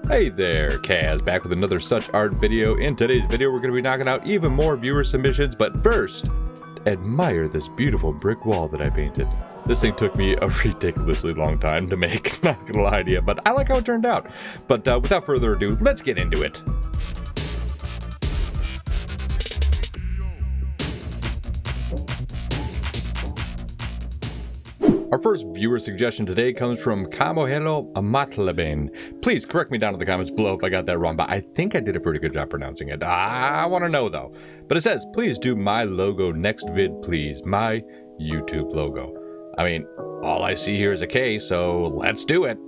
Hey there, Kaz, back with another SuchArt video. In today's video, we're going to be knocking out even more viewer submissions, but first, admire this beautiful brick wall that I painted. This thing took me a ridiculously long time to make, not gonna lie to you, but I like how it turned out. But without further ado, let's get into it. Our first viewer suggestion today comes from Kamohelo Amatlaben. Please correct me down in the comments below if I got that wrong, but I think I did a pretty good job pronouncing it. I want to know though. But it says, please do my logo next vid, please. My YouTube logo. I mean, all I see here is a K, so let's do it.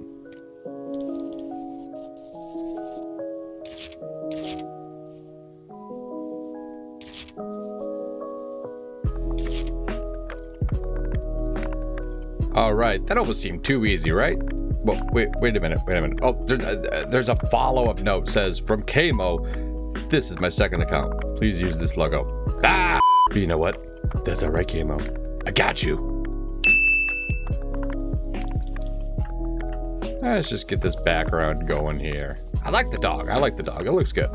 All right, that almost seemed too easy, right? Well, wait a minute. Oh, there's a follow-up note. Says, from Kamo, this is my second account. Please use this logo. Ah! But you know what? That's all right, Kamo. I got you. Let's just get this background going here. I like the dog. It looks good.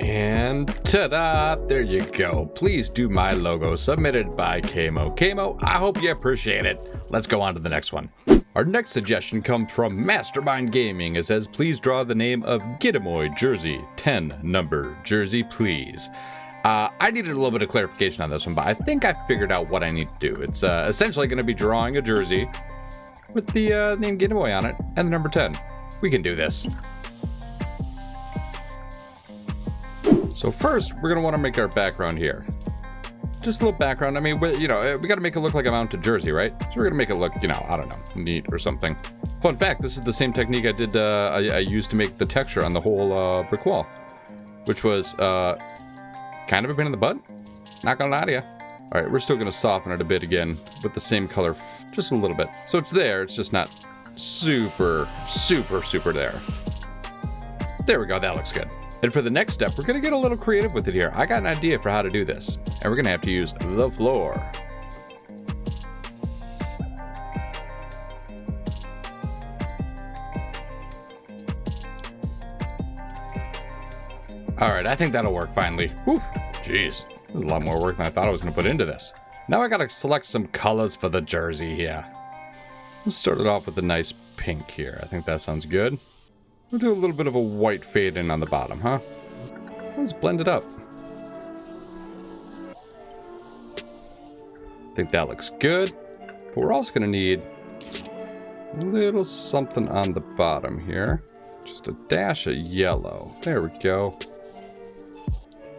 And ta-da! There you go. Please do my logo, submitted by Kamo. Kamo, I hope you appreciate it. Let's go on to the next one. Our next suggestion comes from Mastermind Gaming. It says, please draw the name of Gitamoy Jersey, 10 number jersey, please. I needed a little bit of clarification on this one, but I think I figured out what I need to do. It's essentially going to be drawing a jersey with the name Gitamoy on it and the number 10. We can do this. So first, we're going to want to make our background here. Just a little background. I mean, we got to make it look like a mounted jersey, right? So we're going to make it look, I don't know, neat or something. Fun fact, this is the same technique I did, I used to make the texture on the whole brick wall, which was kind of a pain in the butt. Not going to lie to you. All right, we're still going to soften it a bit again with the same color, just a little bit. So it's there, it's just not super there. There we go, that looks good. And for the next step, we're going to get a little creative with it here. I got an idea for how to do this. And we're going to have to use the floor. All right, I think that'll work finally. Whew, jeez, there's a lot more work than I thought I was going to put into this. Now I got to select some colors for the jersey here. Let's start it off with a nice pink here. I think that sounds good. We'll do a little bit of a white fade in on the bottom, huh? Let's blend it up. I think that looks good. But we're also going to need a little something on the bottom here. Just a dash of yellow. There we go.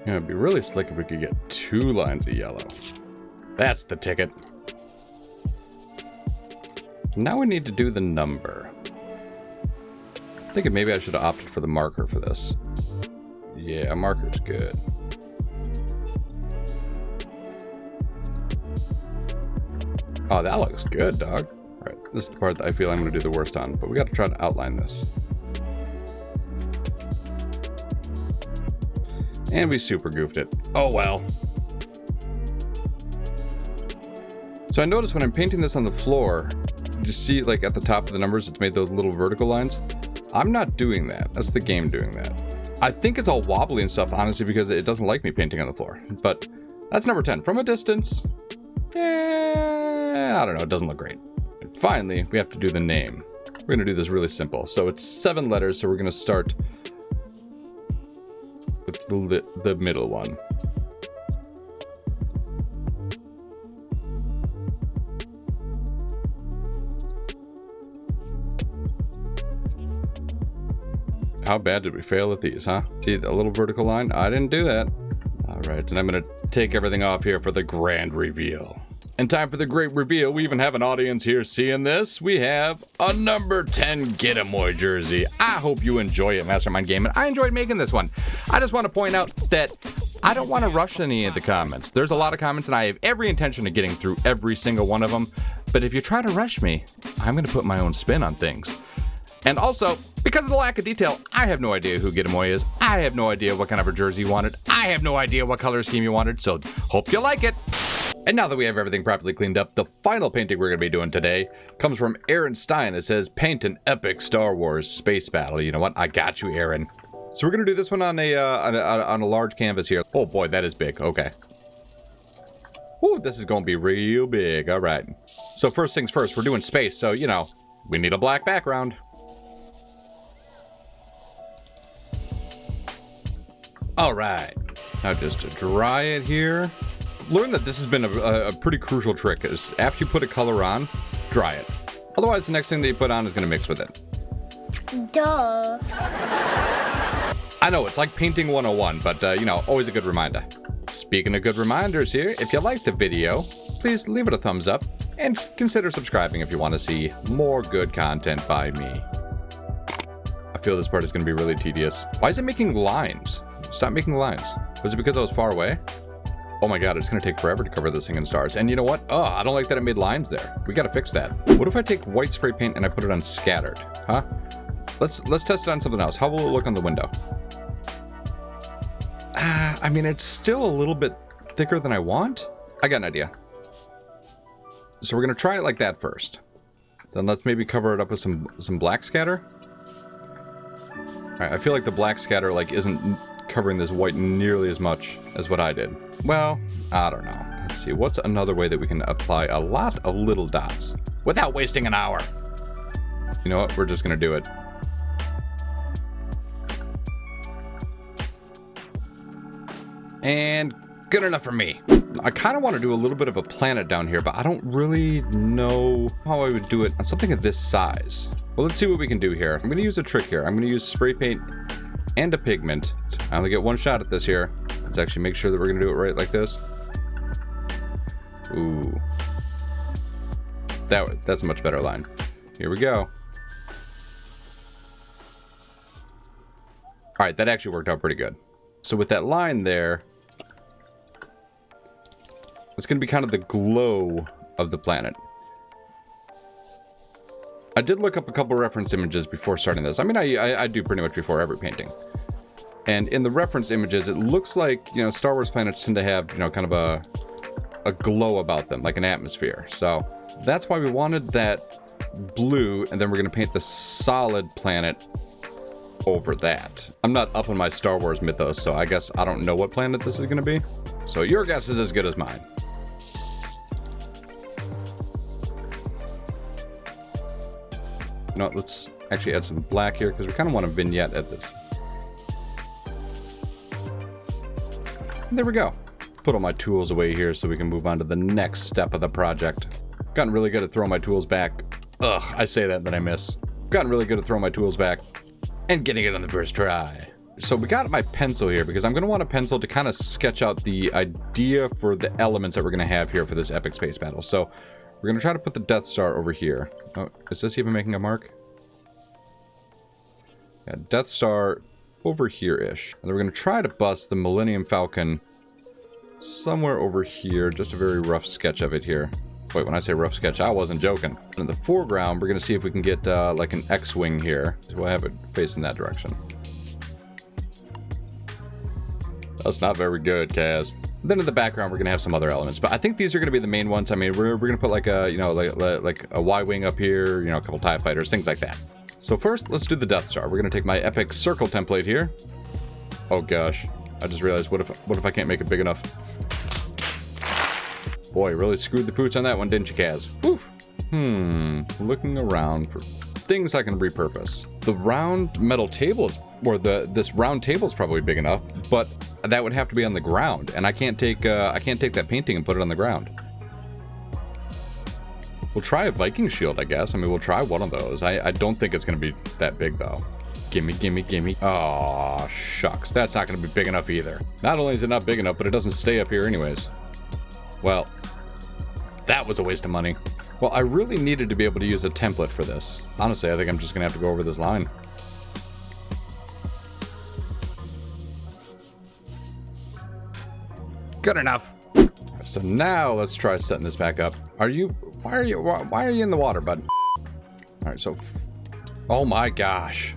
It'd be really slick if we could get 2 lines of yellow. That's the ticket. Now we need to do the number. Thinking maybe I should have opted for the marker for this. Yeah, marker's good. Oh, that looks good, dog. All right, this is the part that I feel I'm going to do the worst on, but we got to try to outline this. And we super goofed it. Oh well. So I noticed when I'm painting this on the floor, you see like at the top of the numbers, it's made those little vertical lines. I'm not doing that. That's the game doing that. I think it's all wobbly and stuff, honestly, because it doesn't like me painting on the floor. But that's number 10. From a distance, I don't know. It doesn't look great. And finally, we have to do the name. We're going to do this really simple. So it's 7 letters, so we're going to start with the middle one. How bad did we fail at these, huh? See the little vertical line? I didn't do that. All right, and I'm gonna take everything off here for the grand reveal. And time for the great reveal. We even have an audience here seeing this. We have a number 10 Getamoy jersey. I hope you enjoy it, Mastermind Gaming. I enjoyed making this one. I just want to point out that I don't want to rush any of the comments. There's a lot of comments, and I have every intention of getting through every single one of them. But if you try to rush me, I'm going to put my own spin on things. And also, because of the lack of detail, I have no idea who Getamoy is. I have no idea what kind of a jersey you wanted. I have no idea what color scheme you wanted, so hope you like it. And now that we have everything properly cleaned up, the final painting we're going to be doing today comes from Aaron Stein. It says, paint an epic Star Wars space battle. You know what? I got you, Aaron. So we're going to do this one on a large canvas here. Oh boy, that is big. Okay. Ooh, this is going to be real big. All right. So first things first, we're doing space. So, you know, we need a black background. All right. Now just to dry it here. Learn that this has been a pretty crucial trick is after you put a color on, dry it. Otherwise, the next thing that you put on is going to mix with it. Duh. I know, it's like painting 101, but, you know, always a good reminder. Speaking of good reminders here, if you liked the video, please leave it a thumbs up and consider subscribing if you want to see more good content by me. I feel this part is going to be really tedious. Why is it making lines? Stop making lines. Was it because I was far away? Oh my god, it's going to take forever to cover this thing in stars. And you know what? Oh, I don't like that it made lines there. We got to fix that. What if I take white spray paint and I put it on scattered? Huh? Let's test it on something else. How will it look on the window? I mean, it's still a little bit thicker than I want. I got an idea. So we're going to try it like that first. Then let's maybe cover it up with some black scatter. All right, I feel like the black scatter isn't covering this white nearly as much as what I did. Well, I don't know. Let's see. What's another way that we can apply a lot of little dots without wasting an hour? You know what? We're just going to do it. And good enough for me. I kind of want to do a little bit of a planet down here, but I don't really know how I would do it on something of this size. Well, let's see what we can do here. I'm going to use a trick here. I'm going to use spray paint and a pigment. I only get one shot at this here. Let's actually make sure that we're going to do it right like this. Ooh. That's a much better line. Here we go. All right, that actually worked out pretty good. So with that line there, it's going to be kind of the glow of the planet. I did look up a couple reference images before starting this. I mean, I do pretty much before every painting. And in the reference images, it looks like, you know, Star Wars planets tend to have, you know, kind of a glow about them, like an atmosphere. So that's why we wanted that blue, and then we're going to paint the solid planet over that. I'm not up on my Star Wars mythos, so I guess I don't know what planet this is going to be. So your guess is as good as mine. You know what, let's actually add some black here because we kind of want a vignette at this. And there we go. Put all my tools away here so we can move on to the next step of the project. Gotten really good at throwing my tools back. Ugh, I say that, then I miss. Gotten really good at throwing my tools back and getting it on the first try. So we got my pencil here because I'm going to want a pencil to kind of sketch out the idea for the elements that we're going to have here for this epic space battle. So we're going to try to put the Death Star over here. Oh, is this even making a mark? Yeah, Death Star over here-ish. And then we're going to try to bust the Millennium Falcon somewhere over here. Just a very rough sketch of it here. Wait, when I say rough sketch, I wasn't joking. In the foreground, we're going to see if we can get like an X-Wing here. So we'll have it facing that direction. That's not very good, Kaz. Then in the background, we're going to have some other elements. But I think these are going to be the main ones. I mean, we're going to put like a, you know, like a Y-Wing up here, you know, a couple TIE fighters, things like that. So first, let's do the Death Star. We're going to take my epic circle template here. Oh gosh, I just realized, what if I can't make it big enough? Boy, really screwed the pooch on that one, didn't you, Kaz? Woof. Looking around for things I can repurpose. The round metal tables, or this round table is probably big enough, but that would have to be on the ground, and I can't take that painting and put it on the ground. We'll try a Viking shield, I guess. I mean, we'll try one of those. I don't think it's going to be that big, though. Gimme, gimme, gimme. Oh, shucks. That's not going to be big enough either. Not only is it not big enough, but it doesn't stay up here anyways. Well, that was a waste of money. Well, I really needed to be able to use a template for this. Honestly, I think I'm just going to have to go over this line. Good enough. So now let's try setting this back up. Why are you in the water, bud? All right, so, oh my gosh.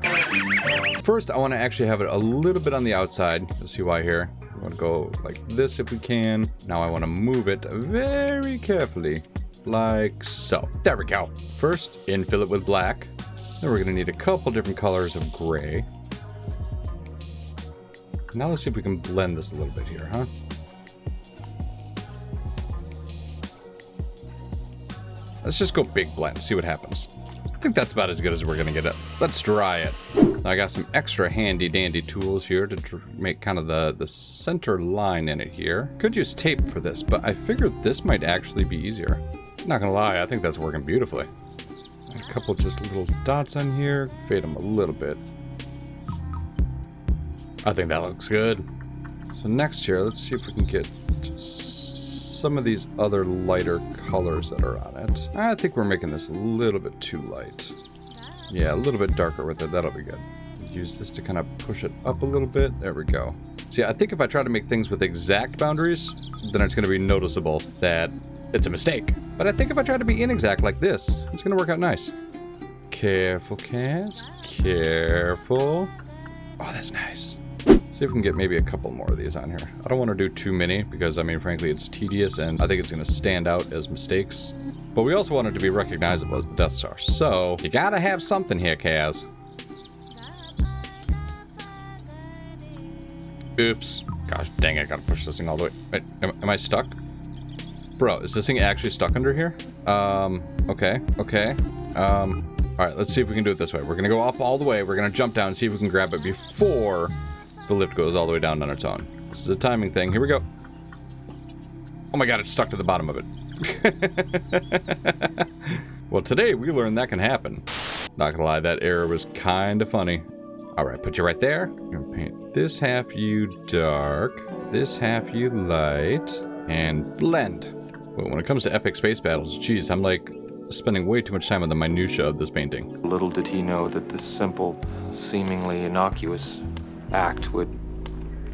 First, I want to actually have it a little bit on the outside. Let's see why here. I want to go like this if we can. Now I want to move it very carefully, like so. There we go. First, infill it with black. Then we're going to need a couple different colors of gray. Now let's see if we can blend this a little bit here, huh? Let's just go big blend, see what happens. I think that's about as good as we're gonna get it. Let's dry it. Now I got some extra handy dandy tools here to make kind of the center line in it here. Could use tape for this, but I figured this might actually be easier. Not gonna lie, I think that's working beautifully. A couple just little dots on here, fade them a little bit. I think that looks good. So next here, let's see if we can get some of these other lighter colors that are on it. I think we're making this a little bit too light. Yeah, a little bit darker with it. That'll be good. Use this to kind of push it up a little bit. There we go. See, I think if I try to make things with exact boundaries, then it's going to be noticeable that it's a mistake. But I think if I try to be inexact like this, it's going to work out nice. Careful, Kaz. Careful. Oh, that's nice. See if we can get maybe a couple more of these on here. I don't want to do too many because, I mean, frankly, it's tedious and I think it's going to stand out as mistakes. But we also want it to be recognizable as the Death Star. So, you gotta have something here, Kaz. Oops. Gosh dang it, I gotta push this thing all the way. Wait, am I stuck? Bro, is this thing actually stuck under here? Okay. Alright, let's see if we can do it this way. We're gonna go up all the way. We're gonna jump down and see if we can grab it before the lift goes all the way down on its own. This is a timing thing. Here we go. Oh my god, it's stuck to the bottom of it. Well, today we learned that can happen. Not gonna lie, that error was kind of funny. Alright, put you right there. I'm gonna paint this half you dark, this half you light, and blend. But when it comes to epic space battles, geez, I'm like spending way too much time on the minutia of this painting. Little did he know that this simple, seemingly innocuous act would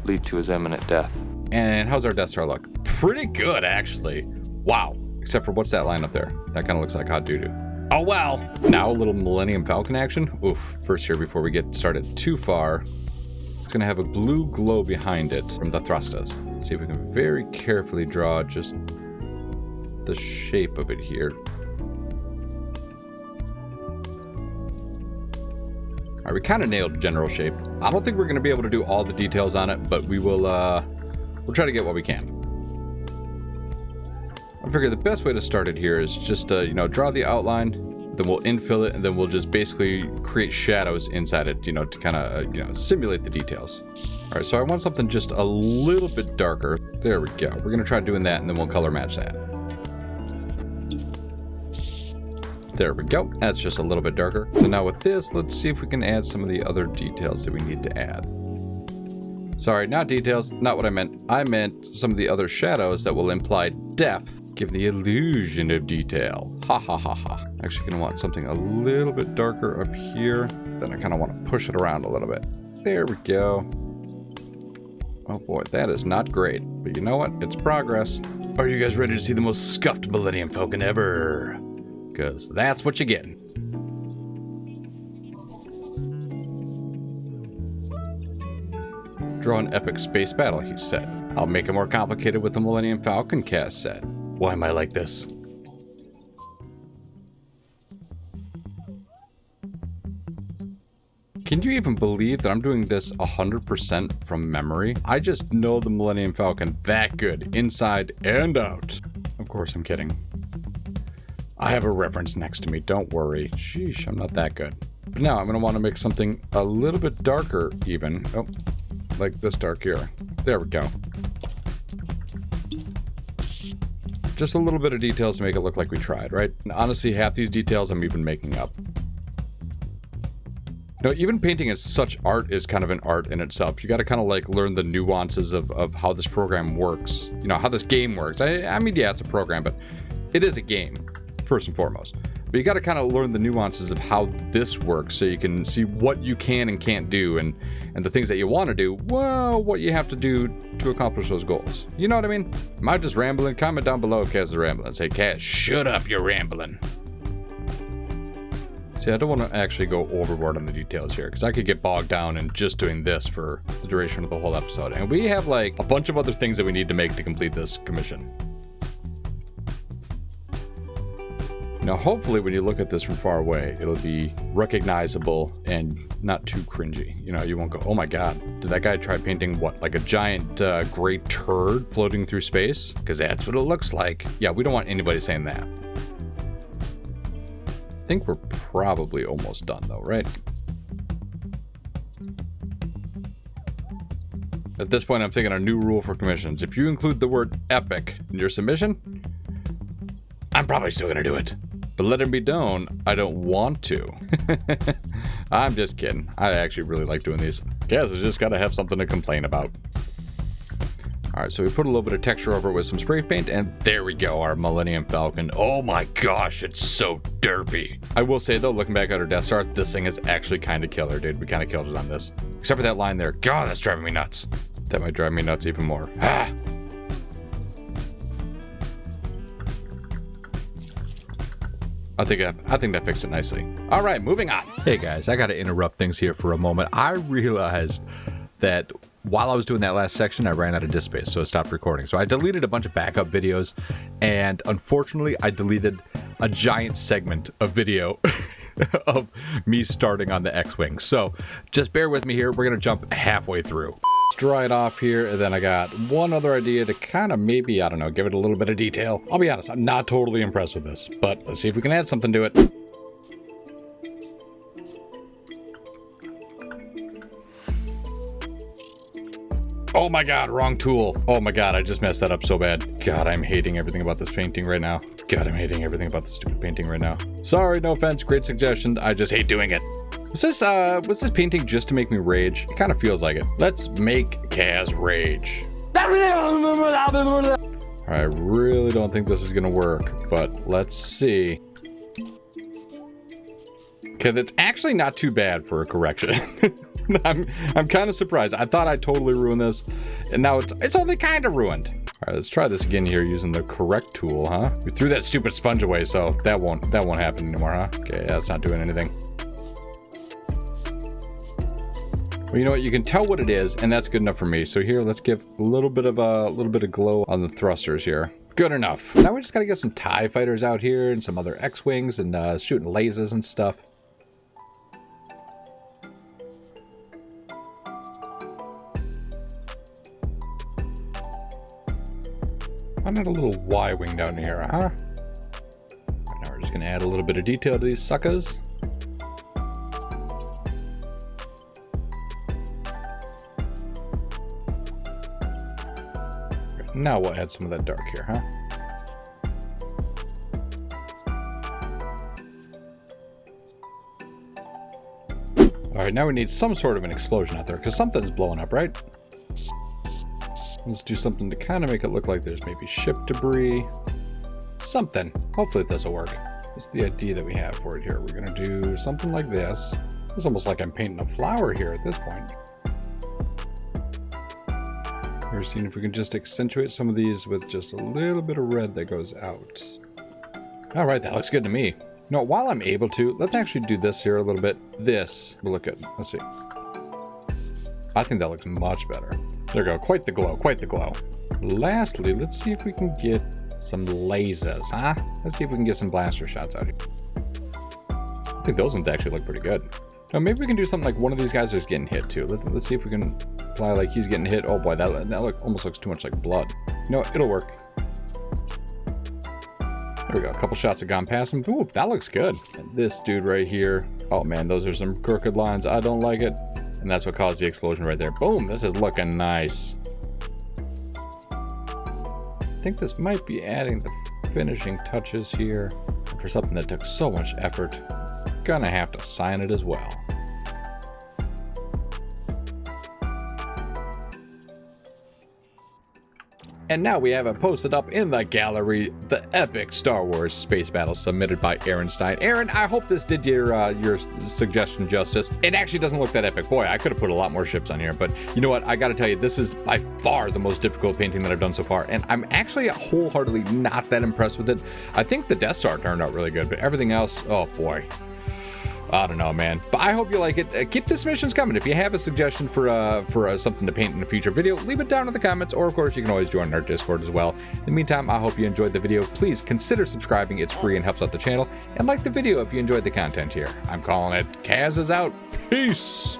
lead to his imminent death. And how's our Death Star look? Pretty good, actually. Wow. Except for what's that line up there? That kind of looks like hot doo-doo. Oh, well. Now a little Millennium Falcon action. Oof. First here, before we get started too far, it's going to have a blue glow behind it from the thrusters. See if we can very carefully draw just the shape of it here. All right, we kind of nailed general shape. I don't think we're going to be able to do all the details on it, but we will, we'll try to get what we can. I figure the best way to start it here is just, you know, draw the outline, then we'll infill it, and then we'll just basically create shadows inside it, you know, to kind of, you know, simulate the details. All right, so I want something just a little bit darker. There we go. We're going to try doing that, and then we'll color match that. There we go. That's just a little bit darker. So now with this, let's see if we can add some of the other details that we need to add. Sorry, not details, not what I meant. I meant some of the other shadows that will imply depth, give the illusion of detail. Ha ha ha ha. Actually gonna want something a little bit darker up here. Then I kind of want to push it around a little bit. There we go. Oh boy, that is not great. But you know what? It's progress. Are you guys ready to see the most scuffed Millennium Falcon ever? Because that's what you're getting. Draw an epic space battle, he said. I'll make it more complicated with the Millennium Falcon, Kaz said. Why am I like this? Can you even believe that I'm doing this 100% from memory? I just know the Millennium Falcon that good, inside and out. Of course, I'm kidding. I have a reference next to me. Don't worry. Sheesh, I'm not that good. But now I'm going to want to make something a little bit darker even. Oh, like this dark here. There we go. Just a little bit of details to make it look like we tried, right? And honestly, half these details I'm even making up. You know, even painting as such art is kind of an art in itself. You got to kind of like learn the nuances of how this program works. You know, how this game works. I mean, yeah, it's a program, but it is a game, first and foremost. But you got to kind of learn the nuances of how this works so you can see what you can and can't do and the things that you want to do, well, what you have to do to accomplish those goals. You know what I mean? Am I just rambling? Comment down below if Kaz is rambling. Say, Kaz, shut up, you're rambling. See, I don't want to actually go overboard on the details here because I could get bogged down in just doing this for the duration of the whole episode. And we have like a bunch of other things that we need to make to complete this commission. Now, hopefully when you look at this from far away, it'll be recognizable and not too cringy. You know, you won't go, oh my God, did that guy try painting what? Like a giant gray turd floating through space? Because that's what it looks like. Yeah, we don't want anybody saying that. I think we're probably almost done though, right? At this point, I'm thinking a new rule for commissions. If you include the word epic in your submission, I'm probably still gonna do it. But let it be known, I don't want to. I'm just kidding. I actually really like doing these. Guess I just gotta have something to complain about. Alright, so we put a little bit of texture over it with some spray paint, and there we go, our Millennium Falcon. Oh my gosh, it's so derpy. I will say though, looking back at our Death Star, this thing is actually kind of killer, dude. We kind of killed it on this. Except for that line there. God, that's driving me nuts. That might drive me nuts even more. Ah! I think that fixed it nicely. All right, moving on. Hey guys, I got to interrupt things here for a moment. I realized that while I was doing that last section, I ran out of disk space, so I stopped recording. So I deleted a bunch of backup videos, and unfortunately, I deleted a giant segment of video of me starting on the X-Wing. So just bear with me here. We're going to jump halfway through. Let's dry it off here, and then I got one other idea to kind of maybe, I don't know, give it a little bit of detail. I'll be honest, I'm not totally impressed with this, but let's see if we can add something to it. Oh my God, wrong tool. Oh my God, I just messed that up so bad. God, I'm hating everything about this painting right now. God, I'm hating everything about this stupid painting right now. Sorry, no offense, great suggestion. I just hate doing it. Was this painting just to make me rage? It kind of feels like it. Let's make Kaz rage. I really don't think this is gonna work, but let's see. Okay, that's actually not too bad for a correction. I'm kind of surprised. I thought I totally ruined this, and now it's only kind of ruined. All right, let's try this again here using the correct tool, huh? We threw that stupid sponge away, so that won't happen anymore, huh? Okay, that's not doing anything. Well, you know what? You can tell what it is, and that's good enough for me. So here, let's give a little bit of glow on the thrusters here. Good enough. Now we just gotta get some TIE fighters out here and some other X-Wings and shooting lasers and stuff. Why not a little Y-Wing down here, huh? Now we're just gonna add a little bit of detail to these suckers. Now we'll add some of that dark here, huh? Alright, now we need some sort of an explosion out there, because something's blowing up, right? Let's do something to kind of make it look like there's maybe ship debris. Something. Hopefully this will work. That's the idea that we have for it here. We're going to do something like this. It's almost like I'm painting a flower here at this point. We're seeing if we can just accentuate some of these with just a little bit of red that goes out. All right, that looks good to me. No, while I'm able to, let's actually do this here a little bit. This will look good. Let's see. I think that looks much better. There we go. Quite the glow. Quite the glow. Lastly, let's see if we can get some lasers, huh? Let's see if we can get some blaster shots out here. I think those ones actually look pretty good. Now, maybe we can do something like one of these guys is getting hit too. Let's see if we can apply like he's getting hit. Oh boy, that almost looks too much like blood. You know, it'll work. There we go. A couple shots have gone past him. Ooh, that looks good. And this dude right here. Oh, man, those are some crooked lines. I don't like it. And that's what caused the explosion right there. Boom. This is looking nice. I think this might be adding the finishing touches here. For something that took so much effort, gonna have to sign it as well. And now we have it posted up in the gallery, the epic Star Wars space battle submitted by Aaron Stein. Aaron, I hope this did your suggestion justice. It actually doesn't look that epic. Boy, I could have put a lot more ships on here, but you know what? I gotta tell you, this is by far the most difficult painting that I've done so far, and I'm actually wholeheartedly not that impressed with it. I think the Death Star turned out really good, but everything else, oh boy. I don't know, man. But I hope you like it. Keep the submissions coming. If you have a suggestion for something to paint in a future video, leave it down in the comments, or of course you can always join our Discord as well. In the meantime, I hope you enjoyed the video. Please consider subscribing. It's free and helps out the channel. And like the video if you enjoyed the content here. I'm calling it. Kaz is out. Peace.